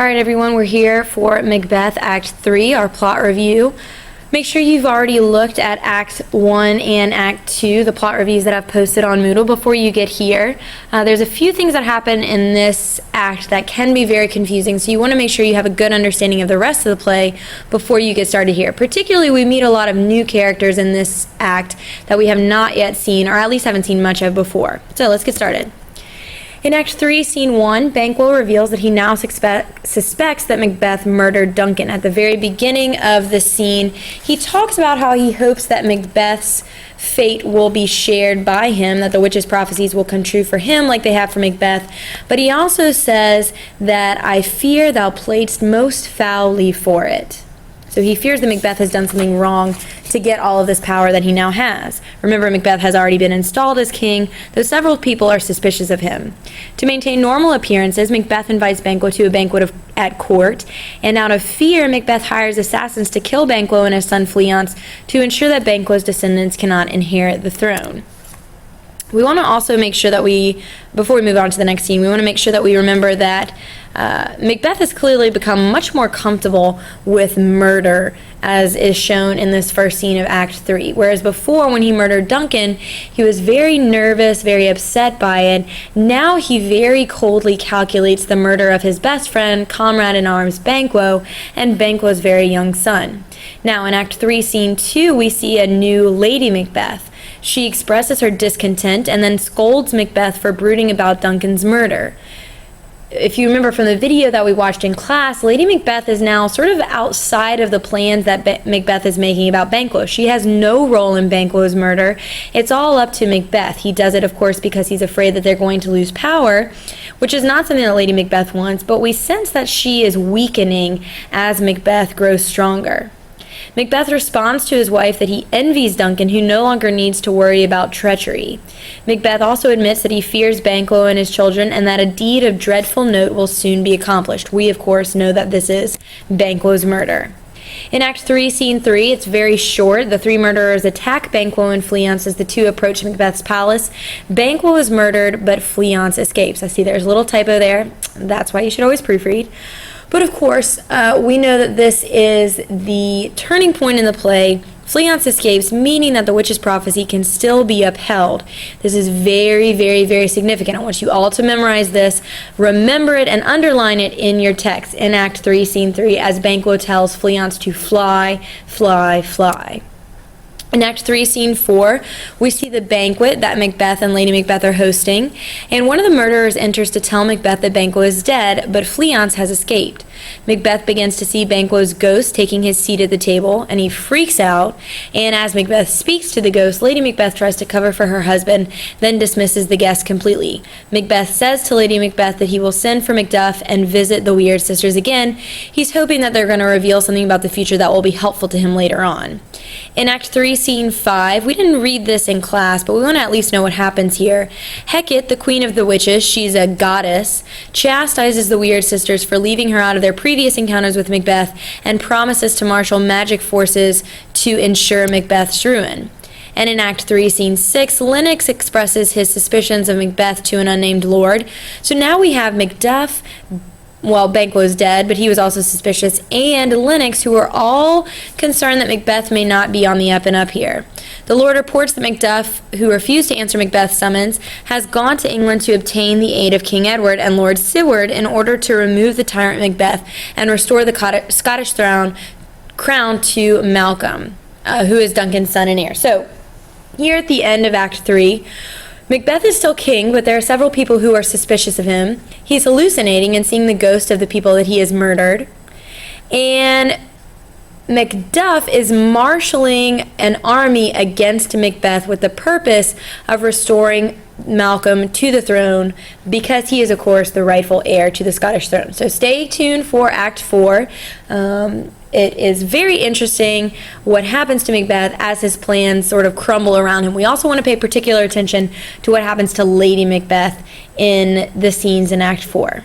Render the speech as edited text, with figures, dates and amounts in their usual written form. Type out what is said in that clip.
Alright everyone, we're here for Macbeth Act 3, our plot review. Make sure you've already looked at Act 1 and Act 2, the plot reviews that I've posted on Moodle before you get here. There's a few things that happen in this act that can be very confusing, so you want to make sure you have a good understanding of the rest of the play before you get started here. Particularly, we meet a lot of new characters in this act that we have not yet seen, or at least haven't seen much of before. So let's get started. In Act 3, Scene 1, Banquo reveals that he now suspects that Macbeth murdered Duncan. At the very beginning of the scene, he talks about how he hopes that Macbeth's fate will be shared by him, that the witch's prophecies will come true for him like they have for Macbeth. But he also says that, "I fear thou playedst most foully for it." So he fears that Macbeth has done something wrong to get all of this power that he now has. Remember, Macbeth has already been installed as king, though several people are suspicious of him. To maintain normal appearances, Macbeth invites Banquo to a banquet at court, and out of fear, Macbeth hires assassins to kill Banquo and his son Fleance to ensure that Banquo's descendants cannot inherit the throne. We want to also make sure that before we move on to the next scene, we want to make sure that we remember that Macbeth has clearly become much more comfortable with murder, as is shown in this first scene of Act 3. Whereas before, when he murdered Duncan, he was very nervous, very upset by it. Now he very coldly calculates the murder of his best friend, comrade in arms, Banquo, and Banquo's very young son. Now, in Act 3, Scene 2, we see a new Lady Macbeth. She expresses her discontent and then scolds Macbeth for brooding about Duncan's murder. If you remember from the video that we watched in class, Lady Macbeth is now sort of outside of the plans that Macbeth is making about Banquo. She has no role in Banquo's murder. It's all up to Macbeth. He does it, of course, because he's afraid that they're going to lose power, which is not something that Lady Macbeth wants, but we sense that she is weakening as Macbeth grows stronger. Macbeth responds to his wife that he envies Duncan, who no longer needs to worry about treachery. Macbeth also admits that he fears Banquo and his children, and that a deed of dreadful note will soon be accomplished. We, of course, know that this is Banquo's murder. In Act 3, Scene 3, it's very short. The three murderers attack Banquo and Fleance as the two approach Macbeth's palace. Banquo is murdered, but Fleance escapes. I see there's a little typo there. That's why you should always proofread. But of course, we know that this is the turning point in the play. Fleance escapes, meaning that the witch's prophecy can still be upheld. This is very, very, very significant. I want you all to memorize this, remember it, and underline it in your text in Act 3, Scene 3, as Banquo tells Fleance to fly, fly, fly. In Act 3, Scene 4, we see the banquet that Macbeth and Lady Macbeth are hosting, and one of the murderers enters to tell Macbeth that Banquo is dead, but Fleance has escaped. Macbeth begins to see Banquo's ghost taking his seat at the table, and he freaks out, and as Macbeth speaks to the ghost, Lady Macbeth tries to cover for her husband, then dismisses the guest completely. Macbeth says to Lady Macbeth that he will send for Macduff and visit the Weird Sisters again. He's hoping that they're going to reveal something about the future that will be helpful to him later on. In Act 3, Scene 5, we didn't read this in class, but we want to at least know what happens here. Hecate, the queen of the witches, she's a goddess, chastises the Weird Sisters for leaving her out of their previous encounters with Macbeth and promises to marshal magic forces to ensure Macbeth's ruin. And in Act 3, Scene 6, Lennox expresses his suspicions of Macbeth to an unnamed lord. So now we have Macduff, Banquo is dead, but he was also suspicious, and Lennox, who are all concerned that Macbeth may not be on the up and up here. The Lord reports that Macduff, who refused to answer Macbeth's summons, has gone to England to obtain the aid of King Edward and Lord Seward in order to remove the tyrant Macbeth and restore the Scottish crown to Malcolm, who is Duncan's son and heir. So, here at the end of Act 3, Macbeth is still king, but there are several people who are suspicious of him. He's hallucinating and seeing the ghost of the people that he has murdered. And Macduff is marshaling an army against Macbeth with the purpose of restoring Malcolm to the throne, because he is, of course, the rightful heir to the Scottish throne. So stay tuned for Act 4. It is very interesting what happens to Macbeth as his plans sort of crumble around him. We also want to pay particular attention to what happens to Lady Macbeth in the scenes in Act 4.